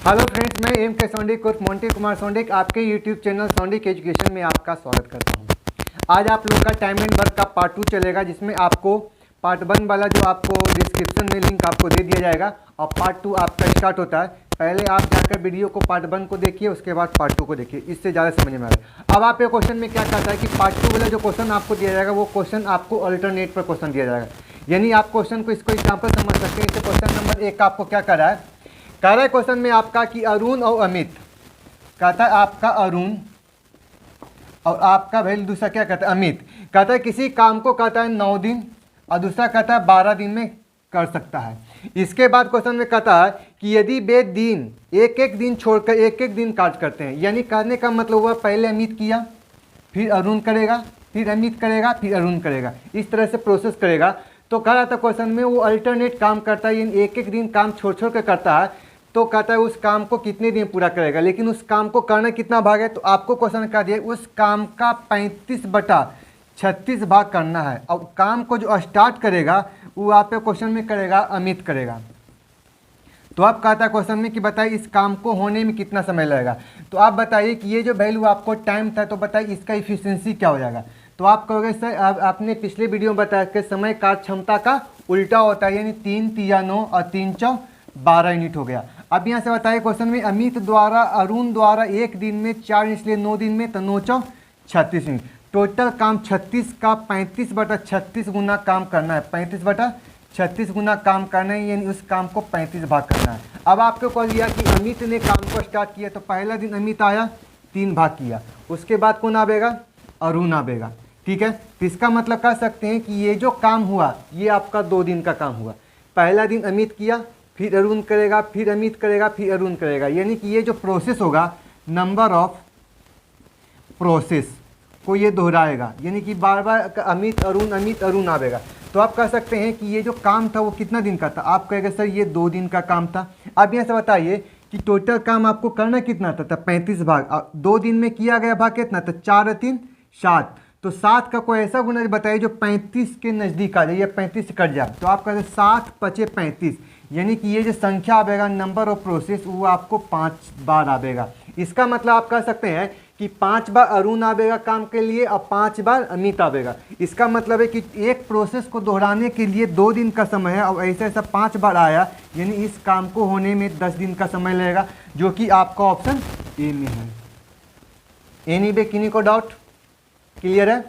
Hello friends, मैं M के सोंडिक उर्फ मोंटी कुमार सोंडिक आपके यूट्यूब चैनल सोंडिक एजुकेशन में आपका स्वागत करता हूं। आज आप लोगों का टाइम एंड वर्क का पार्ट 2 चलेगा, जिसमें आपको पार्ट 1 वाला जो आपको डिस्क्रिप्शन में लिंक आपको दे दिया जाएगा और पार्ट 2 आपका स्टार्ट होता है। पहले आप जाकर वीडियो को पार्ट 1 को देखिए, उसके बाद पार्ट 2 को देखिए, इससे ज़्यादा समझ में आ रहा है। अब आप ये क्वेश्चन में क्या कहता है कि पार्ट 2 वाला जो क्वेश्चन आपको दिया जाएगा वो क्वेश्चन आपको अल्टरनेट पर क्वेश्चन दिया जाएगा। यानी आप क्वेश्चन को इसको एग्जाम्पल समझ सकते हैं। तो क्वेश्चन नंबर 1 का आपको क्या कर रहा है, कह रहा है क्वेश्चन में आपका कि अरुण और अमित, कहता है आपका अरुण और आपका वैल्यू दूसरा क्या कहता है अमित, कहता है किसी काम को कहता है 9 दिन और दूसरा कहता है 12 दिन में कर सकता है। इसके बाद क्वेश्चन में कहता है कि यदि वे दिन एक एक दिन छोड़कर एक एक दिन काट करते हैं, यानी कहने का मतलब हुआ पहले अमित किया, फिर अरुण करेगा, फिर अमित करेगा, फिर अरुण करेगा, इस तरह से प्रोसेस करेगा। तो कह रहा था क्वेश्चन में वो अल्टरनेट काम करता है, यानी एक एक दिन काम छोड़ छोड़ कर करता है। तो कहता है उस काम को कितने दिन पूरा करेगा, लेकिन उस काम को करना कितना भाग है। तो आपको क्वेश्चन कह दिया उस काम का 35/36 भाग करना है। और काम को जो स्टार्ट करेगा वो आप क्वेश्चन में करेगा अमित करेगा। तो आप कहता है क्वेश्चन में कि बताइए इस काम को होने में कितना समय लगेगा। तो आप बताइए कि ये जो वैल्यू आपको टाइम था, तो बताइए इसका इफिशियंसी क्या हो जाएगा। तो आप कहोगे सर आपने पिछले वीडियो में बताया कि समय कार्य क्षमता का उल्टा होता है, यानी 3 तिया 9 और 3 चौ 12 यूनिट हो गया। अब यहाँ से बताइए क्वेश्चन में अमित द्वारा अरुण द्वारा एक दिन में 4, इसलिए 9 दिन में, तो 9 चौ 36 यूनिट। टोटल काम 36 का 35/36 गुना काम करना है, 35/36 गुना काम करना है, यानी उस काम को 35 भाग करना है। अब आपको कह दिया कि अमित ने काम को स्टार्ट किया, तो पहला दिन अमित आया 3 भाग किया, उसके बाद कौन आवेगा अरुण आवेगा। ठीक है, तो इसका मतलब कह सकते हैं कि ये जो काम हुआ ये आपका 2 दिन का काम हुआ। पहला दिन अमित किया, फिर अरुण करेगा, फिर अमित करेगा, फिर अरुण करेगा, यानी कि ये जो प्रोसेस होगा नंबर ऑफ प्रोसेस को ये दोहराएगा, यानी कि बार बार अमित अरुण आवेगा। तो आप कह सकते हैं कि ये जो काम था वो कितना दिन का था। आप कहेंगे सर ये 2 दिन का काम था। अब यहाँ से बताइए कि टोटल काम आपको करना कितना था, 35 भाग, 2 दिन में किया गया भाग कितना था, 4 और 3 7। तो 7 का कोई ऐसा गुना बताइए जो 35 के नज़दीक आ जाए या 35 से कट जाए। तो आप कहते 7 × 5 = 35, यानी कि ये जो संख्या आवेगा नंबर ऑफ प्रोसेस वो आपको 5 बार आवेगा। इसका मतलब आप कह सकते हैं कि 5 बार अरुण आवेगा काम के लिए और 5 बार अमित आवेगा। इसका मतलब है कि एक प्रोसेस को दोहराने के लिए 2 दिन का समय है और ऐसा ऐसा 5 बार आया, यानी इस काम को होने में 10 दिन का समय लगेगा, जो कि आपका ऑप्शन ए में है। एनी बे किन्हीं को डाउट क्लियर है।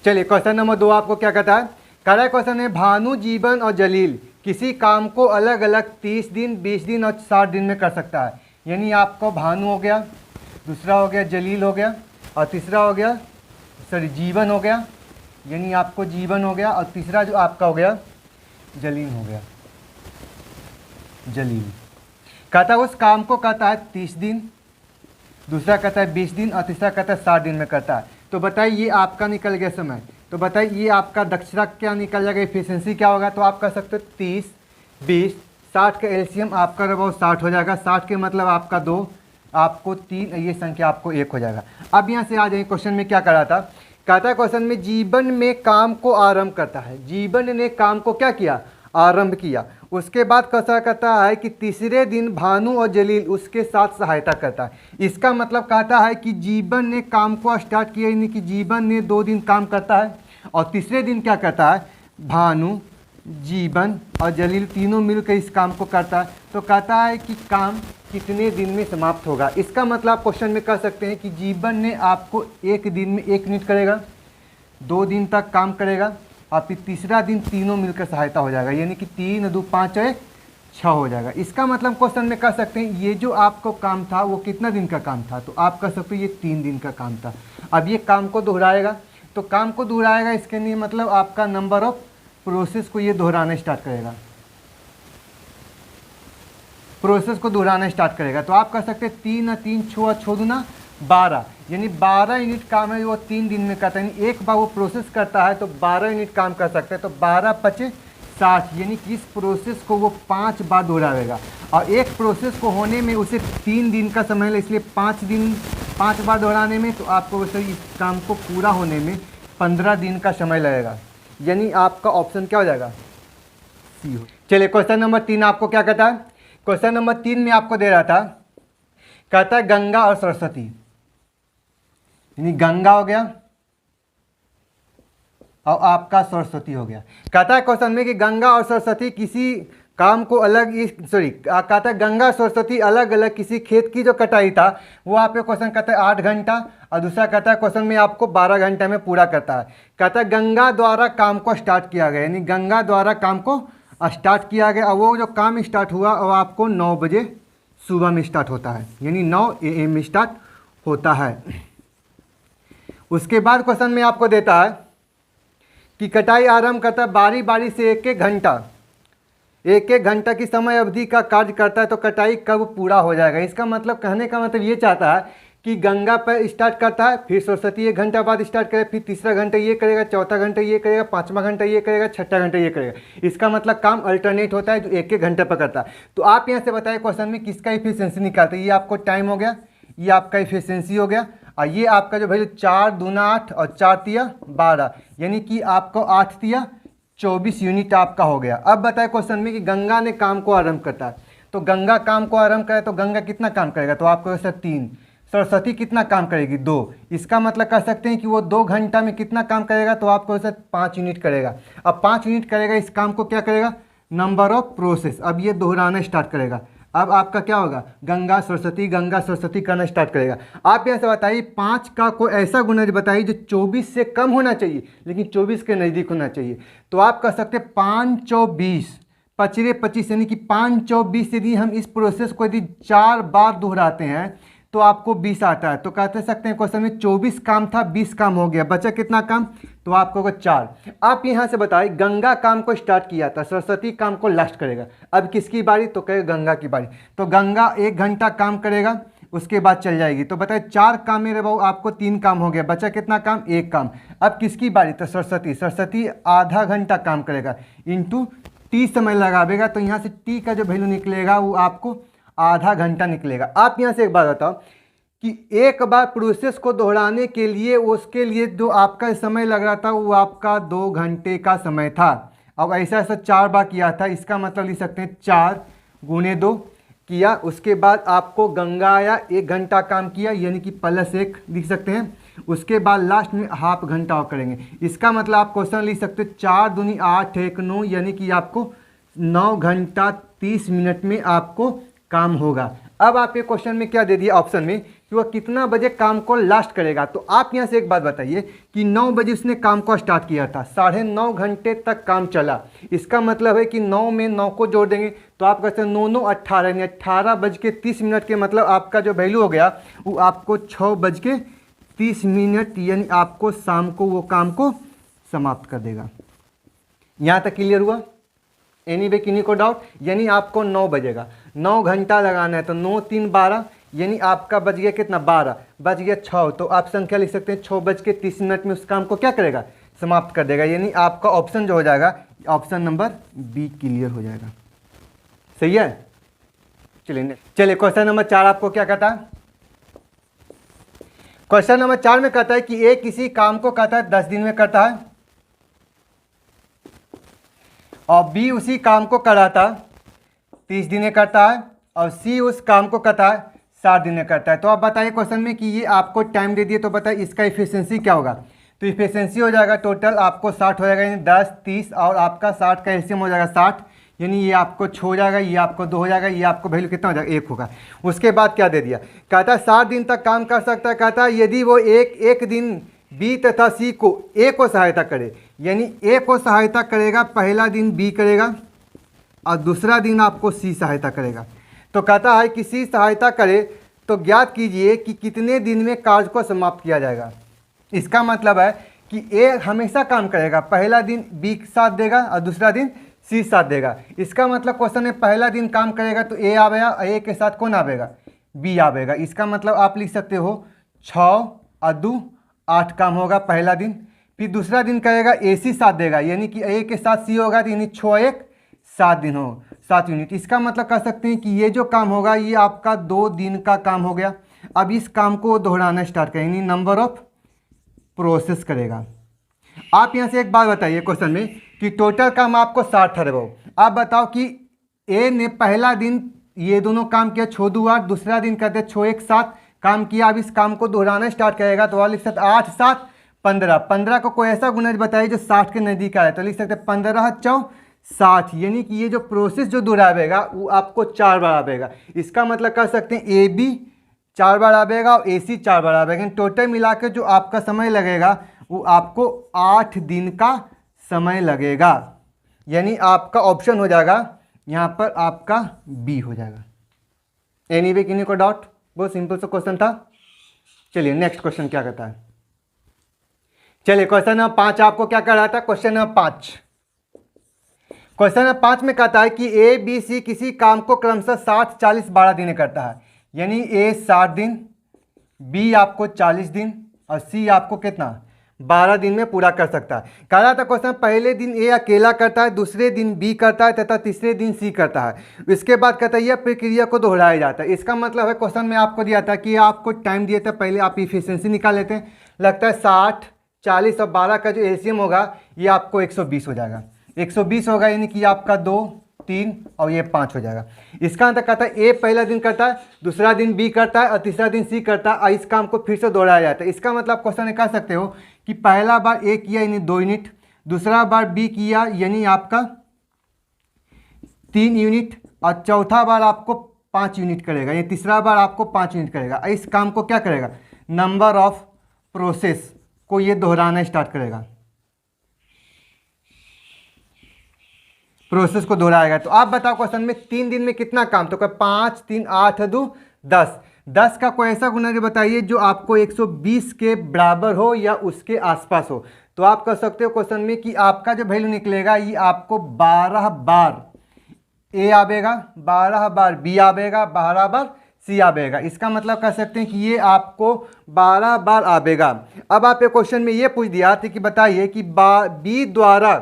चलिए क्वेश्चन नंबर 2 आपको क्या कहता है, कह रहा है क्वेश्चन है भानु, जीवन और जलील किसी काम को अलग अलग 30 दिन 20 दिन और 60 दिन में कर सकता है। यानी आपको भानु हो गया, दूसरा हो गया जलील हो गया, और तीसरा हो गया जीवन हो गया, यानी आपको जीवन हो गया, और तीसरा जो आपका हो गया जलील हो गया। जलील कहता है उस काम को कहता है 30 दिन, दूसरा कहता है 20 दिन और तीसरा कहता है 60 दिन में करता है। तो बताइए ये आपका निकल गया समय। तो बताइए ये आपका दक्षता क्या निकल जाएगा, एफिशिएंसी क्या होगा। तो आप कह सकते हो 30 20 60 का एलसीएम आपका वो 60 हो जाएगा। 60 के मतलब आपका 2, आपको 3, ये संख्या आपको 1 हो जाएगा। अब यहाँ से आ जाए क्वेश्चन में क्या कर रहा था, कहता है क्वेश्चन में जीवन में काम को आरंभ करता है। जीवन ने काम को क्या किया, आरंभ किया। उसके बाद कैसा कहता है कि तीसरे दिन भानु और जलील उसके साथ सहायता करता है। इसका मतलब कहता है कि जीवन ने काम को स्टार्ट किया, यानी कि जीवन ने 2 दिन काम करता है और तीसरे दिन क्या करता है भानु, जीवन और जलील तीनों मिलकर इस काम को करता है। तो कहता है कि काम कितने दिन में समाप्त होगा। इसका मतलब आप क्वेश्चन में कह सकते हैं कि जीवन ने आपको 1 दिन में 1 मिनट करेगा, 2 दिन तक काम करेगा और फिर तीसरा दिन तीनों मिलकर सहायता हो जाएगा, यानी कि 3 और 2 5 और 6 हो जाएगा। इसका मतलब क्वेश्चन में कह सकते हैं ये जो आपको काम था वो कितना दिन का काम था। तो आप कह सकते हो ये 3 दिन का काम था। अब ये काम को दोहराएगा, तो काम को दोहराएगा इसके लिए मतलब आपका नंबर ऑफ प्रोसेस को ये दोहराना स्टार्ट करेगा, प्रोसेस को दोहराना स्टार्ट करेगा। तो आप कह सकते हैं 3 और 3 6 और 6 दूना 12, यानी 12 यूनिट काम है वो 3 दिन में करता है। यानी एक बार वो प्रोसेस करता है तो 12 यूनिट काम कर सकते हैं। तो 12 × 5 = 60, यानी कि इस प्रोसेस को वो 5 बार दोहराएगा और एक प्रोसेस को होने में उसे 3 दिन का समय है, इसलिए 5 बार दोहराने में। तो आपको वैसे इस काम को पूरा होने में 15 दिन का समय लगेगा, यानी आपका ऑप्शन क्या हो जाएगा सी हो। चलिए क्वेश्चन नंबर 3 आपको क्या कहता है, क्वेश्चन नंबर 3 में आपको दे रहा था, कहता है गंगा और सरस्वती, यानी गंगा हो गया और आपका सरस्वती हो गया। कहता है क्वेश्चन में कि गंगा और सरस्वती किसी काम को अलग कहता है गंगा सरस्वती अलग अलग किसी खेत की जो कटाई था वो आपके क्वेश्चन कहता है 8 घंटा, और दूसरा कहता है क्वेश्चन में आपको 12 घंटे में पूरा करता है। कहता है गंगा द्वारा काम को स्टार्ट किया गया, यानी गंगा द्वारा काम को स्टार्ट किया गया, और वो जो काम स्टार्ट हुआ वो आपको 9 बजे सुबह में स्टार्ट होता है, यानी 9 AM में स्टार्ट होता है। उसके बाद क्वेश्चन में आपको देता है कि कटाई आरंभ करता है बारी बारी से एक एक घंटा की समय अवधि का कार्य करता है, तो कटाई कब पूरा हो जाएगा। इसका मतलब, कहने का मतलब ये चाहता है कि गंगा पर स्टार्ट करता है, फिर सरस्वती 1 घंटा बाद स्टार्ट करेगा, फिर तीसरा घंटा ये करेगा, चौथा घंटा ये करेगा, 5वां घंटा ये करेगा, 6ठा घंटा ये करेगा। इसका मतलब काम अल्टरनेट होता है जो एक घंटे पर करता है। तो आप यहाँ से बताइए क्वेश्चन में किसका इफिशियंसी निकालते हैं। ये आपको टाइम हो गया, ये आपका इफिशियंसी हो गया, और ये आपका जो वैल्यू 4 दूना 8 और 4 तिया 12, यानी कि आपको 8 तिया 24 यूनिट आपका हो गया। अब बताए क्वेश्चन में कि गंगा ने काम को आरंभ करता है, तो गंगा काम को आरंभ करे तो गंगा कितना काम करेगा, तो आपको सर 3। सरस्वती कितना काम करेगी, 2। इसका मतलब कह सकते हैं कि वो 2 घंटा में कितना काम करेगा, तो आपको सर 5 यूनिट करेगा। अब 5 यूनिट करेगा, इस काम को क्या करेगा, नंबर ऑफ प्रोसेस। अब ये दोहराना स्टार्ट करेगा। अब आपका क्या होगा, गंगा सरस्वती करना स्टार्ट करेगा। आप यहाँ से बताइए 5 का कोई ऐसा गुणज बताइए जो 24 से कम होना चाहिए लेकिन 24 के नज़दीक होना चाहिए। तो आप कह सकते हैं 5 चौक 20 पचरे 25, यानी कि 5 चौक 20 यदि हम इस प्रोसेस को यदि 4 बार दोहराते हैं तो आपको 20 आता है। तो कहते सकते हैं क्वेश्चन में 24 काम था, 20 काम हो गया, बचा कितना काम, तो आपको होगा 4। आप यहाँ से बताइए गंगा काम को स्टार्ट किया था, सरस्वती काम को लास्ट करेगा। अब किसकी बारी, तो कहेगा गंगा की बारी। तो गंगा 1 घंटा काम करेगा, उसके बाद चल जाएगी। तो बताइए 4 काम मेरे बाबू आपको 3 काम हो गया, बचा कितना काम, 1 काम। अब किसकी बारी, तो सरस्वती आधा घंटा काम करेगा, इंटू टी समय लगावेगा, तो यहाँ से टी का जो वैल्यू निकलेगा वो आपको आधा घंटा निकलेगा। आप यहाँ से एक बात बताओ कि एक बार प्रोसेस को दोहराने के लिए उसके लिए जो आपका समय लग रहा था वो आपका 2 घंटे का समय था। अब ऐसा 4 बार किया था, इसका मतलब लिख सकते हैं 4 गुणे 2 किया। उसके बाद आपको गंगा आया, 1 घंटा काम किया, यानी कि +1 लिख सकते हैं। उसके बाद लास्ट में हाफ घंटा और करेंगे। इसका मतलब आप क्वेश्चन लिख सकते हैं 4 दूनी 8 1 9, यानी कि आपको 9 घंटा 30 मिनट में आपको काम होगा। अब आपके क्वेश्चन में क्या दे दिया ऑप्शन में कि वह कितना बजे काम को लास्ट करेगा। तो आप यहाँ से एक बात बताइए कि 9 बजे उसने काम को स्टार्ट किया था, 9.5 घंटे तक काम चला। इसका मतलब है कि 9 में 9 को जोड़ देंगे तो आप कहते हैं 9 9 18, यानी 18:30 के मतलब आपका जो वैल्यू हो गया वो आपको 6:30, यानी आपको शाम को वो काम को समाप्त कर देगा। यहाँ तक क्लियर हुआ, एनीवे किन्हीं को डाउट, यानी आपको 9 बजेगा, 9 घंटा लगाना है, तो 9 3 12, यानी आपका बच गया कितना, 12 बच गया 6। तो आप संख्या लिख सकते हैं 6:30 में उस काम को क्या करेगा, समाप्त कर देगा। यानी आपका ऑप्शन जो हो जाएगा, ऑप्शन नंबर बी क्लियर हो जाएगा। सही है, चलिए क्वेश्चन नंबर 4 आपको क्या कहता है। क्वेश्चन नंबर 4 में कहता है कि ए किसी काम को कहता है 10 दिन में करता है और बी उसी काम को कराता 30 दिन में करता है और सी उस काम को कहता है 60 दिन में करता है। तो आप बताइए क्वेश्चन में कि ये आपको टाइम दे दिए, तो बताइए इसका इफिशियंसी क्या होगा। तो इफिशियंसी हो जाएगा टोटल आपको 60 हो जाएगा, यानी 10 30 और आपका 60 का एलसीएम हो जाएगा 60, यानी ये आपको 6 हो जाएगा, ये आपको 2 हो जाएगा, ये आपको वैल्यू कितना हो जाएगा 1 होगा। उसके बाद क्या दे दिया, कहता है 60 दिन तक काम कर सकता है। कहता है यदि वो एक दिन बी तथा सी को ए को सहायता करे, यानी ए को सहायता करेगा, पहला दिन बी करेगा और दूसरा दिन आपको सी सहायता करेगा। तो कहता है कि सी सहायता करे तो ज्ञात कीजिए कि कितने दिन में कार्य को समाप्त किया जाएगा। इसका मतलब है कि ए हमेशा काम करेगा, पहला दिन बी साथ देगा और दूसरा दिन सी साथ देगा। इसका मतलब क्वेश्चन में पहला दिन काम करेगा तो ए आवेगा, ए के साथ कौन आवेगा, बी आवेगा। इसका मतलब आप लिख सकते हो 6 और 2 8 काम होगा पहला दिन। फिर दूसरा दिन करेगा ए सी साथ देगा, यानी कि ए के साथ सी होगा, तो यानी 6 1 7 दिन हो 7 यूनिट। इसका मतलब कह सकते हैं कि ये जो काम होगा ये आपका 2 दिन का काम हो गया। अब इस काम को दोहराना स्टार्ट करें, यानी नंबर ऑफ प्रोसेस करेगा। आप यहाँ से एक बात बताइए क्वेश्चन में कि टोटल काम आपको 60 है। आप बताओ कि ए ने पहला दिन ये दोनों काम किया, छो दो 8, दूसरा दिन कहते छो 1 7 काम किया। अब इस काम को दोहराना स्टार्ट करेगा तो वह लिख सकते 8 7 15। 15 को कोई ऐसा गुना बताइए जो 60 के नज़दीक आए, तो लिख सकते 15 4 60। यानी कि ये जो प्रोसेस जो दोहराएगा वो आपको 4 बार आएगा। इसका मतलब कर सकते हैं ए बी 4 बार आएगा और ए सी 4 बार आएगा। लेकिन टोटल मिला के जो आपका समय लगेगा वो आपको 8 दिन का समय लगेगा। यानी आपका ऑप्शन हो जाएगा यहाँ पर आपका बी हो जाएगा। एनीवे किन्हीं को डाउट? बहुत सिंपल सा क्वेश्चन था। चलिए नेक्स्ट क्वेश्चन क्या कहता है। चलिए क्वेश्चन नंबर 5 आपको क्या कर रहा था। क्वेश्चन नंबर 5, क्वेश्चन नंबर 5 में कहता है कि ए बी सी किसी काम को क्रमशः 60 40 12 दिन करता है। यानी ए 60 दिन, बी आपको 40 दिन और सी आपको कितना 12 दिन में पूरा कर सकता है। कह रहा था क्वेश्चन पहले दिन ए अकेला करता है, दूसरे दिन बी करता है तथा तीसरे दिन सी करता है। इसके बाद कहता है यह प्रक्रिया को दोहराया जाता है। इसका मतलब है क्वेश्चन में आपको दिया था कि आपको टाइम दिया था, पहले आप इफिशियंसी निकाल लेते हैं। लगता है 60 40 और 12 का जो एलसीएम होगा ये आपको 120 हो जाएगा। 120 होगा यानी कि आपका 2 3 और ये 5 हो जाएगा। इसका अंतर कहता है ए पहला दिन करता है, दूसरा दिन बी करता है और तीसरा दिन सी करता है और इस काम को फिर से दोहराया जाता है। इसका मतलब क्वेश्चन में कह सकते हो कि पहला बार ए किया यानी 2 यूनिट, दूसरा बार बी किया यानी आपका 3 यूनिट और चौथा बार आपको 5 यूनिट करेगा, यानी तीसरा बार आपको 5 यूनिट करेगा। इस काम को क्या करेगा, नंबर ऑफ प्रोसेस को ये दोहराना स्टार्ट करेगा, प्रोसेस को दोहराएगा। तो आप बताओ क्वेश्चन में 3 दिन में कितना काम, तो 5 3 8 2 10। 10 का कोई ऐसा गुना जो बताइए जो आपको 120 के बराबर हो या उसके आसपास हो। तो आप कर सकते हो क्वेश्चन में कि आपका जो वैल्यू निकलेगा ये आपको 12 बार ए आवेगा, 12 बार बी आवेगा, 12 बार सी आवेगा। इसका मतलब कह सकते हैं कि ये आपको 12 बार आवेगा। अब आप एक क्वेश्चन में ये पूछ दिया था कि बताइए कि बी द्वारा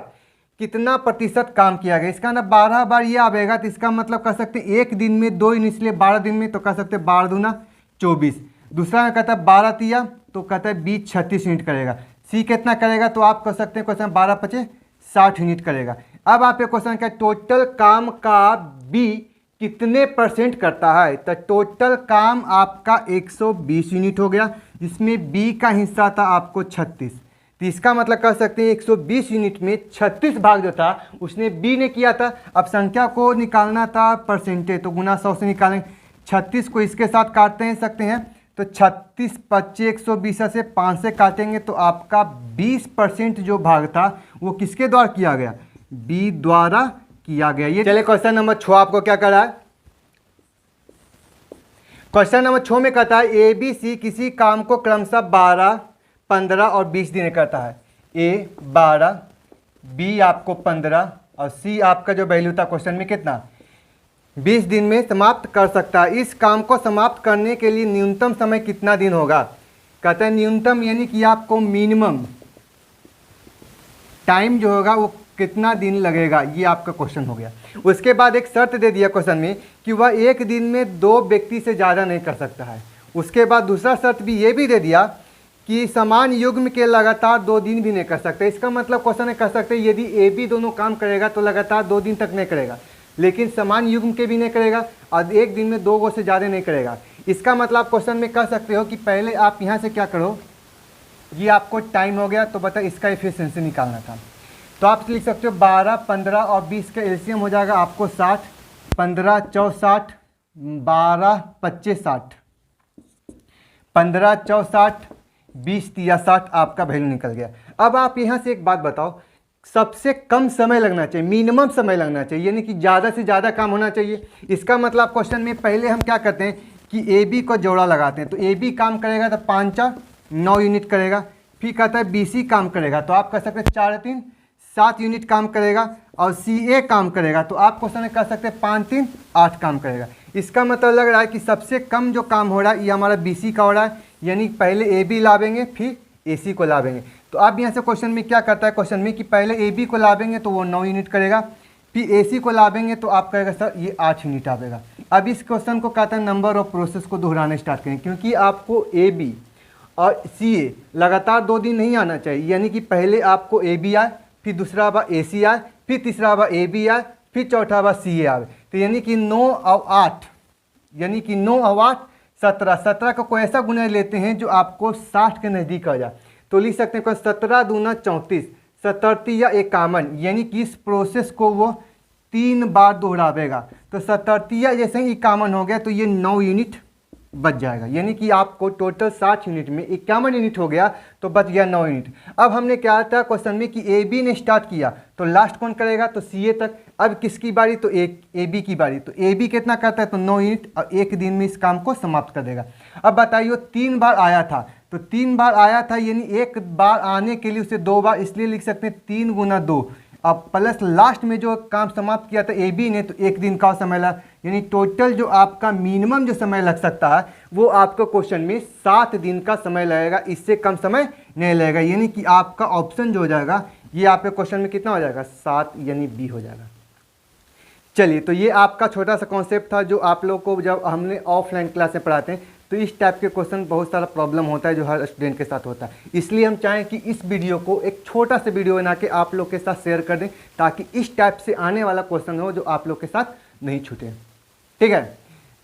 कितना प्रतिशत काम किया गया। इसका ना 12 बार ये आवेगा, तो इसका मतलब कह सकते हैं एक दिन में 2 यूनिट, इसलिए 12 दिन में तो कह सकते हैं 12 दूना 24। दूसरा में कहता है 12 तिया तो कहता है बी 36 यूनिट करेगा। सी कितना करेगा, तो आप कह सकते हैं क्वेश्चन 12 5 60 यूनिट करेगा। अब आप ये क्वेश्चन का टोटल काम का बी कितने % करता है, तो टोटल काम आपका 120 यूनिट हो गया, जिसमें बी का हिस्सा था आपको 36। तो इसका मतलब कह सकते हैं 120 यूनिट में 36 भाग जो था उसने बी ने किया था। अब संख्या को निकालना था परसेंटेज, तो गुना 100 से निकालेंगे। 36 को इसके साथ काटते हैं सकते हैं, तो 36 25 120 से 5 से काटेंगे तो आपका 20% जो भाग था वो किसके द्वारा किया गया, बी द्वारा किया गया। ये चले क्वेश्चन नंबर 6 आपको क्या करा है। क्वेश्चन नंबर 6 में कहता है ए बी सी किसी काम को क्रमशः 12 15 और 20 दिन करता है। ए 12, बी आपको 15 और सी आपका जो वैल्यू था क्वेश्चन में कितना 20 दिन में समाप्त कर सकता है। इस काम को समाप्त करने के लिए न्यूनतम समय कितना दिन होगा। कहते हैं न्यूनतम यानी कि आपको मिनिमम टाइम जो होगा वो कितना दिन लगेगा, ये आपका क्वेश्चन हो गया। उसके बाद एक शर्त दे दिया क्वेश्चन में कि वह एक दिन में 2 व्यक्ति से ज़्यादा नहीं कर सकता है। उसके बाद दूसरा शर्त भी ये भी दे दिया कि समान युग्म के लगातार 2 दिन भी नहीं कर सकते। इसका मतलब क्वेश्चन कह सकते हैं यदि ए बी दोनों काम करेगा तो लगातार 2 दिन तक नहीं करेगा, लेकिन समान युग्म के भी नहीं करेगा और एक दिन में 2 गो से ज़्यादा नहीं करेगा। इसका मतलब क्वेश्चन में कह सकते हो कि पहले आप यहाँ से क्या करो, ये आपको टाइम हो गया तो बता इसका एफिशिएंसी निकालना था। तो आप लिख सकते हो 12 15 और 20 का एलसीएम हो जाएगा आपको 60, 15 4 60, 12 25 60, 15 4 60, 20 3 60 आपका वैल्यू निकल गया। अब आप यहाँ से एक बात बताओ, सबसे कम समय लगना चाहिए, मिनिमम समय लगना चाहिए, यानी कि ज़्यादा से ज़्यादा काम होना चाहिए। इसका मतलब क्वेश्चन में पहले हम क्या करते हैं कि ए बी को जोड़ा लगाते हैं। तो ए बी काम करेगा तो 5 4 9 यूनिट करेगा। फिर कहता है बी सी काम करेगा तो आप कह सकते हैं 4 3 7 यूनिट काम करेगा और सी ए काम करेगा तो आप क्वेश्चन में कह सकते हैं 5 3 8 काम करेगा। इसका मतलब लग रहा है कि सबसे कम जो काम हो रहा है ये हमारा बी सी का हो रहा है, यानी पहले ए बी लावेंगे फिर ए सी को लावेंगे। तो अब यहाँ से क्वेश्चन में क्या करता है, क्वेश्चन में कि पहले ए बी को लावेंगे तो वो 9 यूनिट करेगा, फिर ए सी को लावेंगे तो आप कहेगा सर ये 8 यूनिट आवेगा। अब इस क्वेश्चन को कहता है नंबर ऑफ प्रोसेस को दोहराना स्टार्ट करें, क्योंकि आपको ए बी और सी ए लगातार 2 दिन नहीं आना चाहिए, यानी कि पहले आपको ए बी आए, फिर दूसरा बार ए सी आए, फिर तीसरा बार ए बी आए, फिर चौथा बार सी ए आवे, तो यानी कि 9 और 8, यानी कि 9 और 8 17, 17 का कोई ऐसा गुना लेते हैं जो आपको 60 के नज़दीक आ जाए, तो लिख सकते हैं 17 दूना 34, 77 या 51, यानी कि इस प्रोसेस को वो 3 बार दोहरावेगा। तो 77 या जैसे ही 51 हो गया तो ये 9 यूनिट बच जाएगा, यानी कि आपको टोटल 60 यूनिट में 51 यूनिट हो गया तो बच गया 9 यूनिट। अब हमने क्या था क्वेश्चन में कि ए बी ने स्टार्ट किया तो लास्ट कौन करेगा, तो सी ए तक। अब किसकी बारी, तो ए बी की बारी, तो ए बी कितना करता है, तो 9 यूनिट, और एक दिन में इस काम को समाप्त कर देगा। अब बताइए 3 बार आया था, तो 3 बार आया था यानी एक बार आने के लिए उसे 2 बार, इसलिए लिख सकते हैं 3 गुना 2, अब प्लस लास्ट में जो काम समाप्त किया था ए बी ने तो एक दिन का समय लगा, यानी टोटल जो आपका मिनिमम जो समय लग सकता है वो आपको क्वेश्चन में 7 दिन का समय लगेगा, इससे कम समय नहीं लगेगा, यानी कि आपका ऑप्शन जो हो जाएगा ये आपके क्वेश्चन में कितना हो जाएगा, 7, यानी बी हो जाएगा। चलिए, तो ये आपका छोटा सा कॉन्सेप्ट था जो आप लोग को जब हमने ऑफलाइन क्लास में पढ़ाते हैं तो इस टाइप के क्वेश्चन बहुत सारा प्रॉब्लम होता है जो हर स्टूडेंट के साथ होता है, इसलिए हम चाहें कि इस वीडियो को एक छोटा सा वीडियो बना के आप लोग के साथ शेयर कर दें ताकि इस टाइप से आने वाला क्वेश्चन हो जो आप लोग के साथ नहीं छूटे। ठीक है,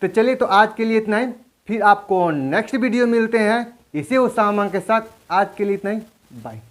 तो चलिए, तो आज के लिए इतना ही, फिर आपको नेक्स्ट वीडियो मिलते हैं इसी उत्साह के साथ। आज के लिए इतना ही, बाय।